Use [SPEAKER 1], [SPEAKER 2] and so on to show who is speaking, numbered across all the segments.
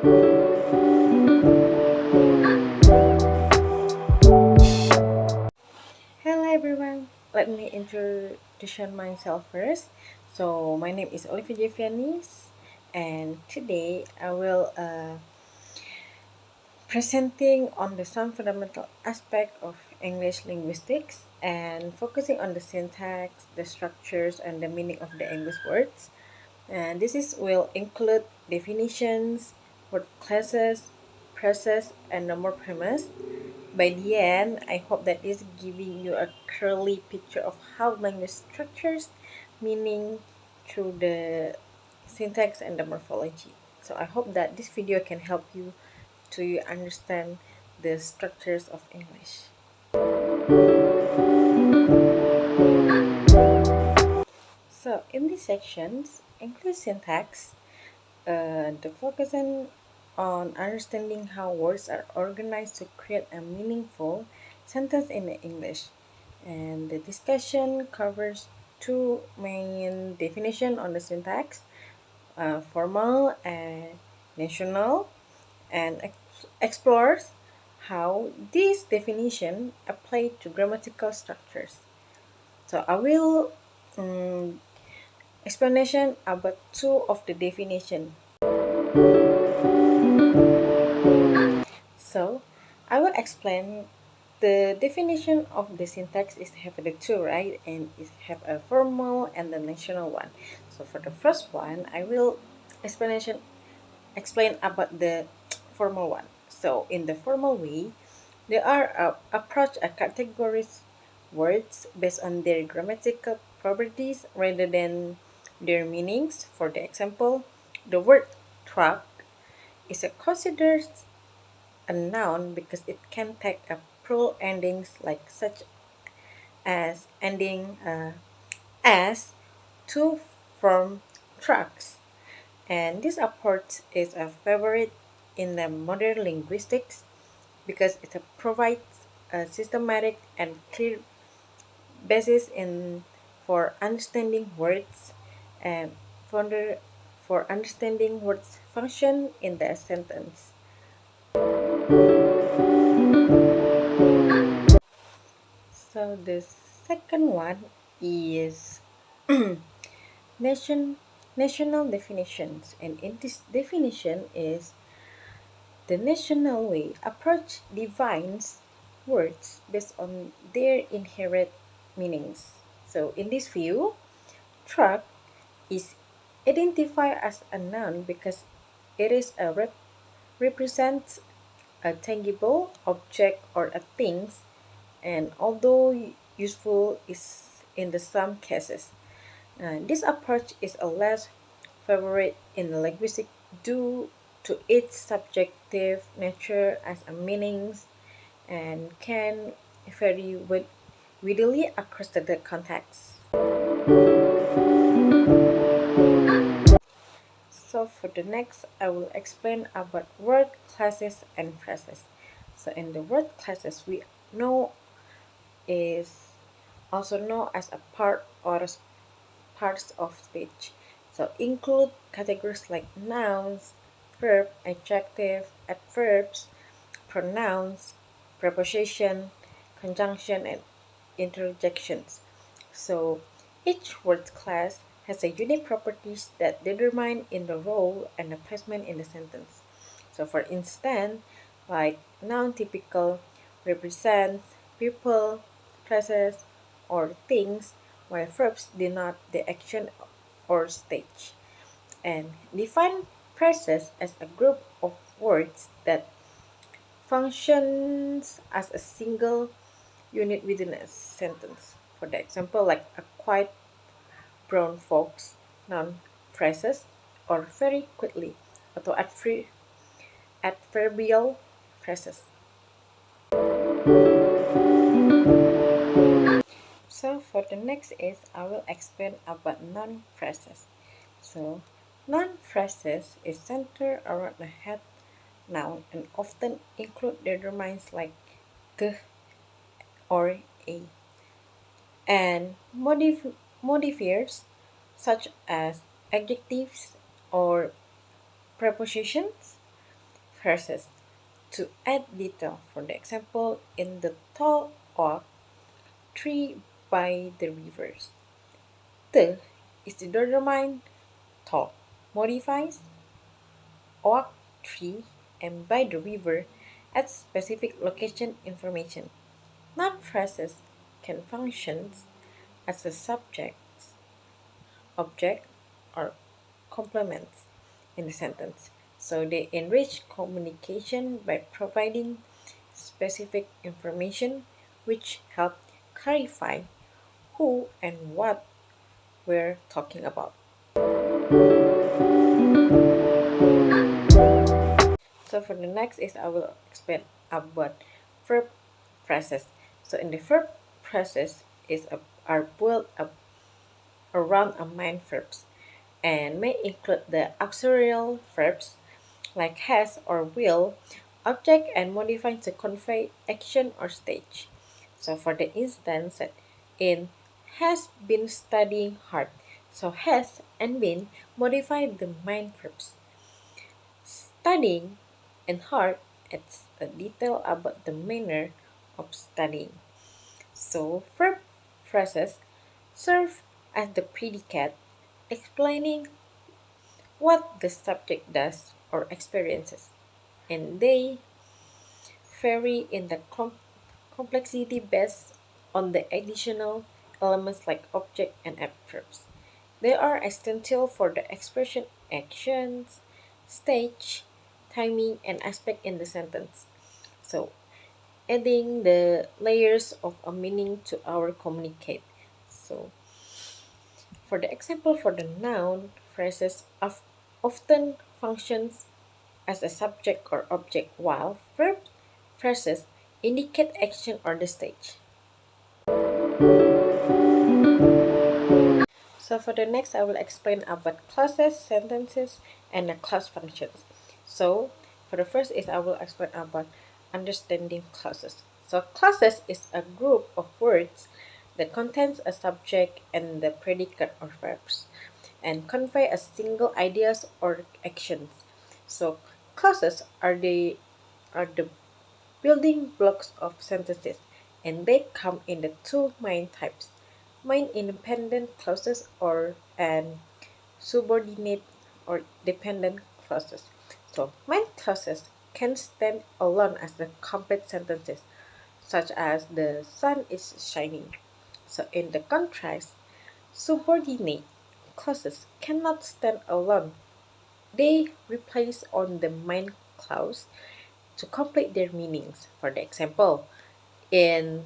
[SPEAKER 1] Hello everyone. Let me introduce myself first. So my name is Olivia Jeviani, and today I will presenting on the some fundamental aspect of English linguistics and focusing on the syntax, the structures, and the meaning of the English words. And will include definitions, word classes, process, and number premise. By the end, I hope that is giving you a clearly picture of how language structures meaning through the syntax and the morphology. So I hope that this video can help you to understand the structures of English. So in these sections, English syntax, the focusing on understanding how words are organized to create a meaningful sentence in English. And the discussion covers two main definitions on the syntax, formal and national, and explores how these definitions apply to grammatical structures. So I will explanation about two of the definition. So I will explain the definition of the syntax is have the two, right? And it have a formal and the national one. So for the first one, I will explanation explain about the formal one. So in the formal way, there are approach a categories words based on their grammatical properties rather than their meanings. For the example, the word truck is a considered a noun because it can take a plural endings like such as ending as to from trucks. And this approach is a favorite in the modern linguistics because it provides a systematic and clear basis in for understanding words and for understanding words function in the sentence. So the second one is nation national definitions, and in this definition is the national way approach defines words based on their inherent meanings. So in this view, truck is identified as a noun because it is a represents a tangible object or a things, and although useful is in the some cases. This approach is a less favorite in linguistics due to its subjective nature as a meanings and can vary widely across the context. So for the next, I will explain about word classes and phrases. So in the word classes, we know is also known as a part or parts of speech. So include categories like nouns, verb, adjective, adverbs, pronouns, preposition, conjunction, and interjections. So each word class has a unique properties that determine in the role and the placement in the sentence. So for instance, like noun typical represents people, places, or things, while verbs denote the action or stage. And define phrases as a group of words that functions as a single unit within a sentence. For the example, like a quiet brown fox, noun phrases, or very quickly, atau adverbial phrases. So for the next is I will explain about noun phrases. So noun phrases is centered around the head noun and often include determinants like ke or a and modifiers such as adjectives or prepositions. phrases to add detail. For the example, in the tall oak tree by the rivers. The is to determine tall modifies oak tree and by the river adds specific location information. Noun phrases can function as a subject, object, or complements in the sentence. So they enrich communication by providing specific information which help clarify who and what we're talking about. So for the next is I will explain about verb phrases. So in the verb phrases are built up around a main verbs and may include the auxiliary verbs like has or will, object and modify to convey action or stage. So for the instance in has been studying hard. So has and been modify the main verbs. Studying and hard adds a detail about the manner of studying. So verb phrases serve as the predicate explaining what the subject does or experiences, and they vary in the complexity based on the additional elements like object and adverbs. They are essential for the expression actions, stage, timing, and aspect in the sentence. So, adding the layers of a meaning to our communicate. So, for the example for the noun, phrases often functions as a subject or object while verb phrases indicate action or the stage. So for the next I will explain about clauses, sentences, and the clause functions. So for the first is I will explain about understanding clauses. So clauses is a group of words that contains a subject and the predicate or verbs and convey a single ideas or actions. So clauses are the building blocks of sentences and they come in the two main types, main independent clauses or and subordinate or dependent clauses. So main clauses can stand alone as the complete sentences such as the sun is shining. So in the contrast, subordinate clauses cannot stand alone. They replace on the main clause to complete their meanings. For the example, in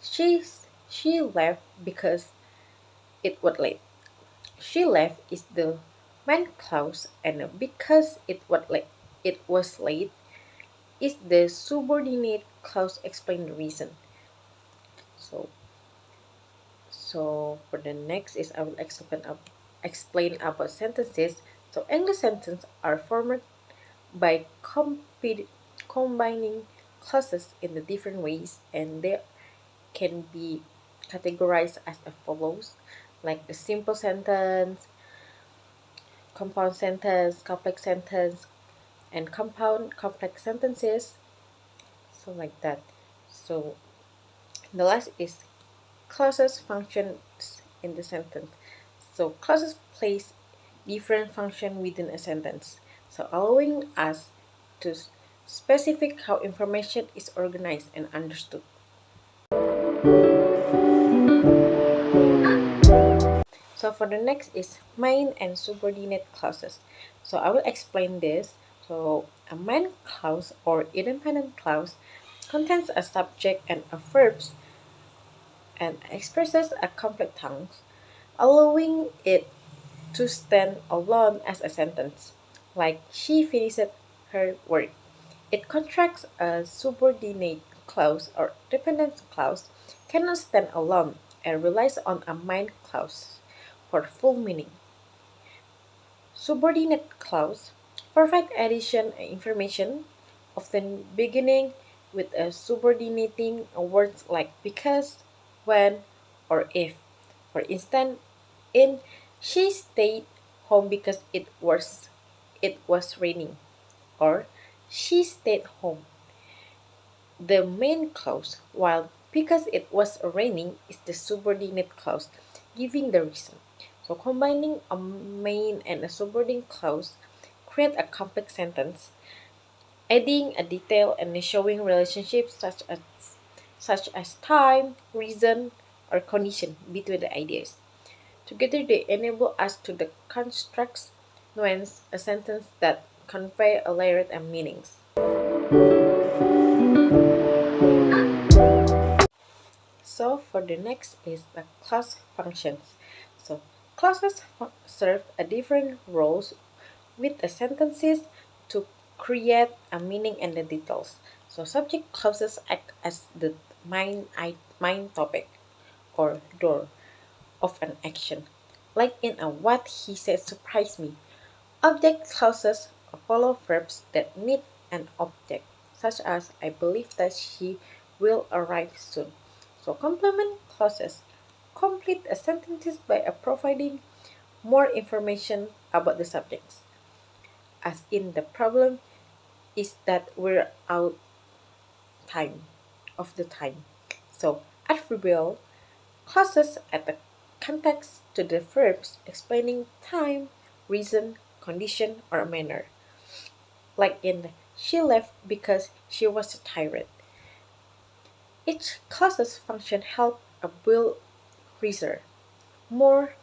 [SPEAKER 1] she left because it was late. She left is the main clause and because it was late is the subordinate clause explain the reason. So for the next is I will explain about sentences. So English sentences are formed by combining clauses in the different ways and they can be categorized as follows like the simple sentence, compound sentence, complex sentence, and compound complex sentences, so like that. So the last is clauses functions in the sentence. So clauses plays different function within a sentence, so allowing us to specify how information is organized and understood. So for the next is main and subordinate clauses. So I will explain this. So a main clause or independent clause contains a subject and a verbs and expresses a complete tense, allowing it to stand alone as a sentence, like she finished her work. It contracts a subordinate clause or dependent clause cannot stand alone and relies on a main clause for full meaning. Subordinate clause provide addition information, often beginning with a subordinating words like because, when, or if. For instance, in she stayed home because it was raining, or She stayed home. The main clause, while because it was raining, is the subordinate clause, giving the reason. So combining a main and a subordinate clause create a complex sentence, adding a detail and showing relationships such as time, reason, or condition between the ideas. Together they enable us to the construct nuance a sentence that convey a layered and meanings. So for the next is the clause functions. So clauses serve a different roles with the sentences to create a meaning and the details. So subject clauses act as the main topic or door of an action. Like in a what he said surprised me. Object clauses follow verbs that need an object, such as I believe that she will arrive soon. So complement clauses complete a sentences by providing more information about the subjects. As in the problem is that we're out time of the time. So adverbial clauses add the context to the verbs explaining time, reason, condition, or manner. Like in she left because she was tired. Each clause's function help a build richer, more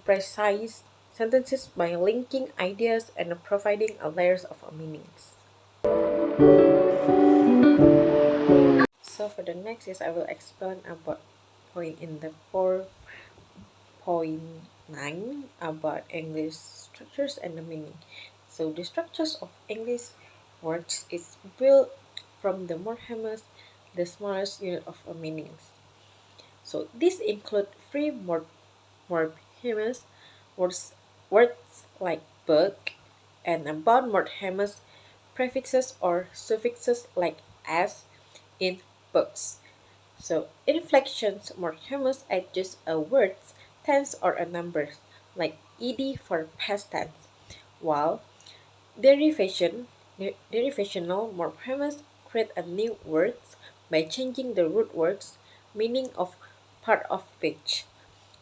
[SPEAKER 1] precise sentences by linking ideas and providing a layers of meanings. So for the next is I will explain about point in the 4.9 about English structures and the meaning. So the structures of English words is built from the morphemes, the smallest unit of meanings. So these include three morphemes, words like book, and about morphemes, prefixes or suffixes like as in books. So inflections, morphemes adjust a word's tense or a number, like ed for past tense, while derivational morphemes create a new words by changing the root words meaning of part of speech,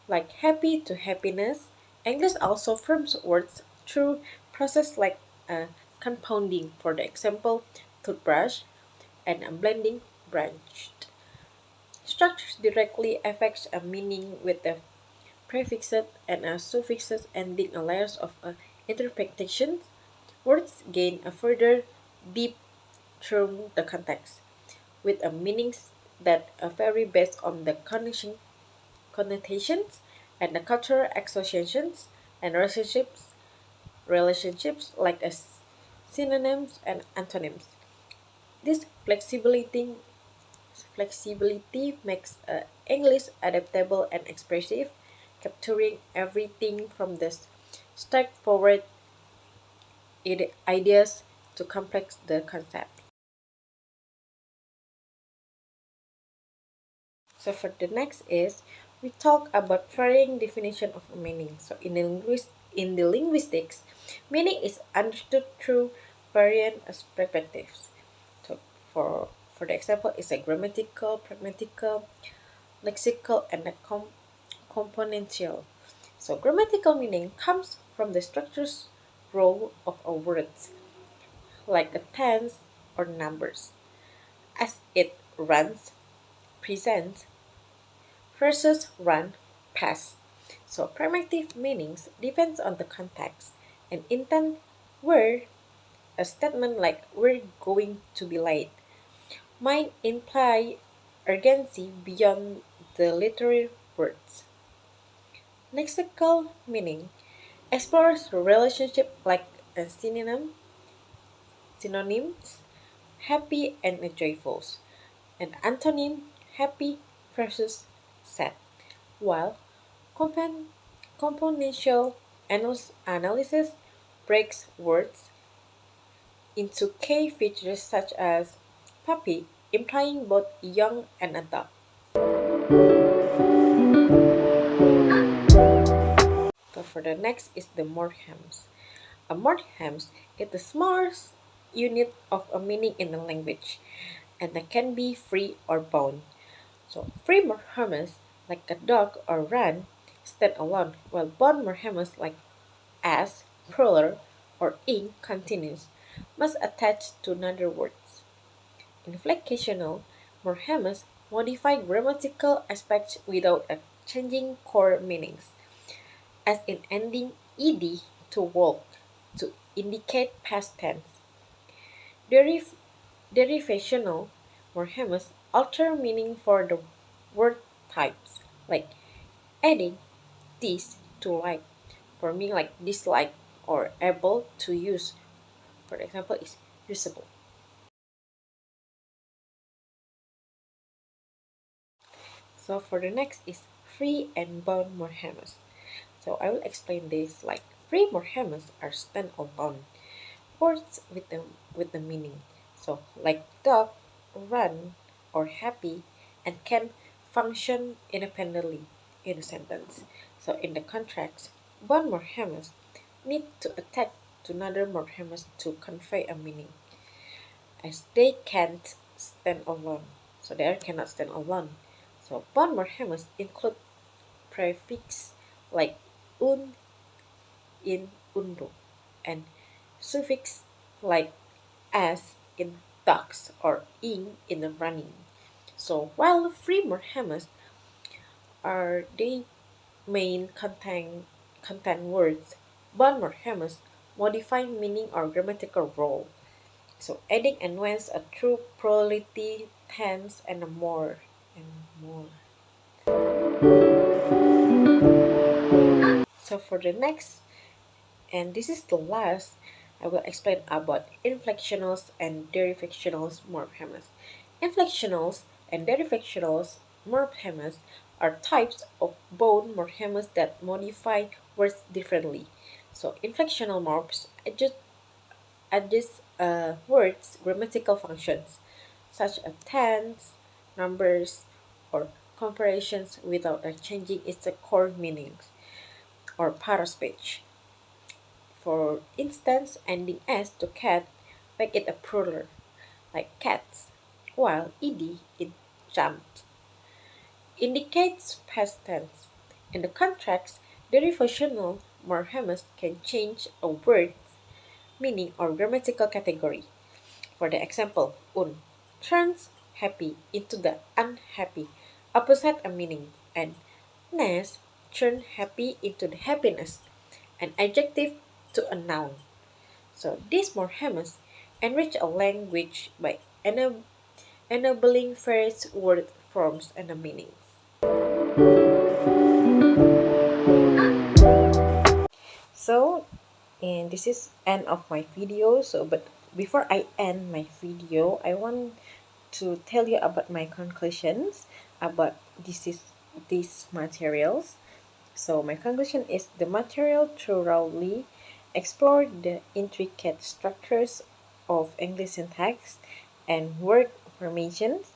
[SPEAKER 1] like happy to happiness. English also forms words through process like compounding, for the example, toothbrush, and blending, branched. Structures directly affects a meaning with the prefixes and suffixes ending a layers of interpretations. Words gain a further deep through the context, with a meanings that vary based on the connotations and the cultural associations and relationships like as synonyms and antonyms. This flexibility makes English adaptable and expressive, capturing everything from the straightforward ideas to complex the concept. So for the next is we talk about varying definition of meaning. So in the linguistics, meaning is understood through varying perspectives. So for the example, is a grammatical, pragmatical, lexical, and a componential. So grammatical meaning comes from the structure's role of a words, like a tense or numbers, as it runs, presents, versus run, pass. So primitive meanings depends on the context and intent where a statement like we're going to be late might imply urgency beyond the literal words. Lexical meaning explores the relationship like a synonyms, happy and joyful, and antonym happy versus sad, while compan- componential analysis breaks words into key features such as puppy, implying both young and adult. So for the next is the morphemes. A morphemes is the smallest unit of a meaning in the language, and they can be free or bound. So free morphemes like a dog or run stand alone, while bound morphemes like as, plural, or ing continuous must attach to another words. Inflectional morphemes modify grammatical aspects without changing core meanings, as in ending ed to walk to indicate past tense. Deriv- Derivational morphemes alter meaning for the word types, like adding this to like, for me like dislike, or able to use, for example, is usable. So for the next is free and bound morphemes. So I will explain this like free morphemes are standalone words with the meaning. So like dog, run, or happy, and can function independently in a sentence. So in the contracts, one morphemes need to attach to another morphemes to convey a meaning, as they can't stand alone. So they cannot stand alone. So bound morphemes include prefix like un in unru, and suffix like as in ducks or in the running. So while free morphemes are the main content words, bound morphemes modify meaning or grammatical role. So adding and nuance a true plurality, tense, and more and more. So for the next, and this is the last, I will explain about inflectionals and derivationals morphemes. Inflectionals and derivationals morphemes are types of bone morphemes that modify words differently. So inflectional morphs adjust words' grammatical functions, such as tense, numbers, or comparisons without changing its core meanings or part of speech. For instance, ending s to cat make it a plural, like cats, while ed in jumped indicates past tense. In the contracts, derivational morphemes can change a word's meaning or grammatical category. For the example, turns happy into the unhappy, opposite a meaning, and ness turn happy into the happiness, an adjective to a noun. So these morphemes enrich a language by enabling various word forms and meanings. So, and this is end of my video. So, but before I end my video, I want to tell you about my conclusions about these materials. So my conclusion is the material thoroughly explored the intricate structures of English syntax and word formations,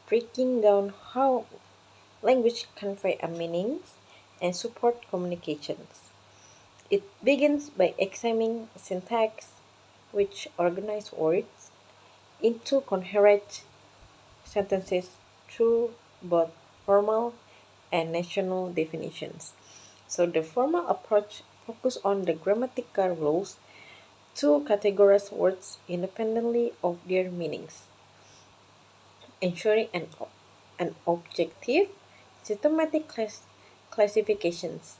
[SPEAKER 1] breaking down how language convey a meanings and support communications. It begins by examining syntax, which organize words into coherent sentences through both formal and national definitions. So the formal approach focuses on the grammatical rules to categorize words independently of their meanings, ensuring an objective, systematic classifications.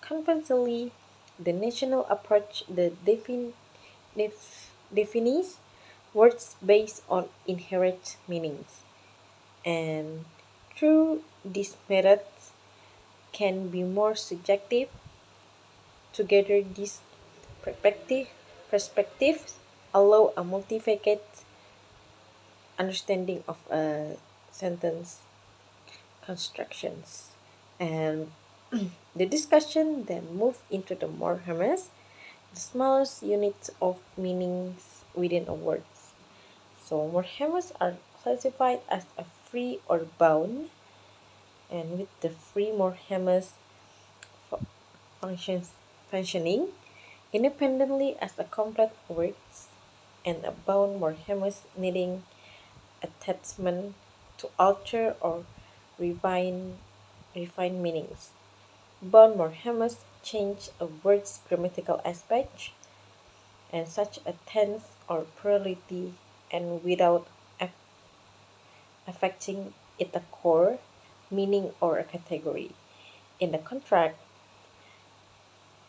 [SPEAKER 1] Conversely, the national approach defines words based on inherent meanings, and through these methods can be more subjective. Together, these perspectives allow a multifaceted understanding of sentence constructions. And the discussion then moved into the morphemes, the smallest units of meanings within a word. So morphemes are classified as a free or bound, and with the free morphemes functions functioning independently as a complex words, and a bound morphemes needing attachment to alter or refine, refine meanings. Bound morphemes change a word's grammatical aspect and such a tense or plurality and without affecting its core meaning or a category. In the contract,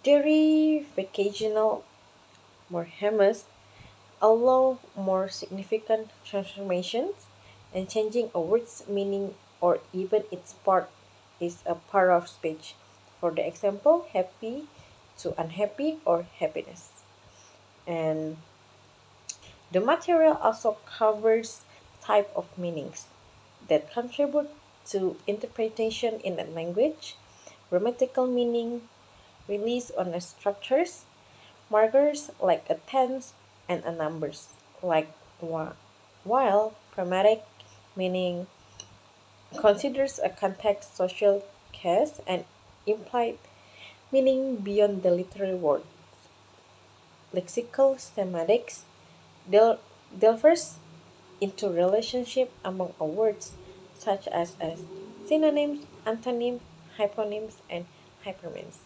[SPEAKER 1] derivational morphemes allow more significant transformations and changing a word's meaning or even its part is a part of speech. For the example, happy to unhappy or happiness. And the material also covers type of meanings that contribute to interpretation in a language, grammatical meaning, release on the structures, markers like a tense and a numbers like while pragmatic meaning considers a context social case and implied meaning beyond the literal word. Lexical semantics delves into relationship among words such as synonyms, antonyms, hyponyms, and hyperonyms,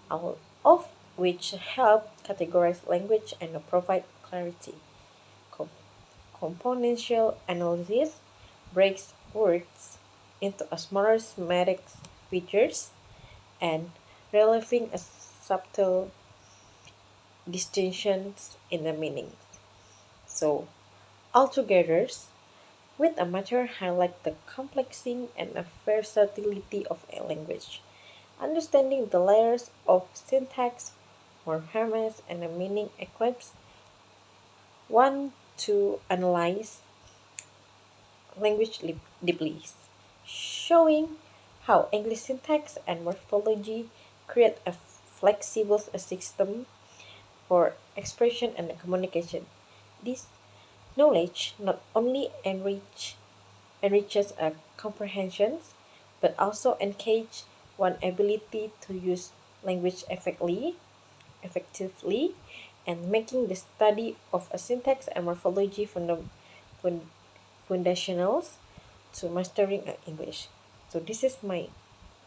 [SPEAKER 1] all of which help categorize language and provide clarity. Com- Componential analysis breaks words into a smaller semantic features and relieving a subtle distinctions in the meaning. So, altogether, with a matter highlight the complexity and versatility of a language. Understanding the layers of syntax, morphemes, and the meaning equips one to analyze language deeply, showing how English syntax and morphology create a flexible system for expression and communication. This knowledge not only enriches a comprehensions but also encourages one ability to use language effectively and making the study of a syntax and morphology fund- foundationals to mastering English. So this is my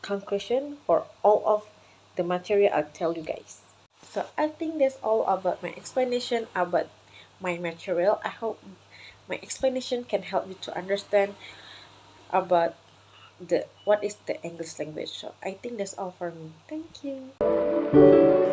[SPEAKER 1] conclusion for all of the material I'll tell you guys. So I think that's all about my explanation about my material. I hope my explanation can help you to understand about the what is the English language. So I think that's all for me. Thank you.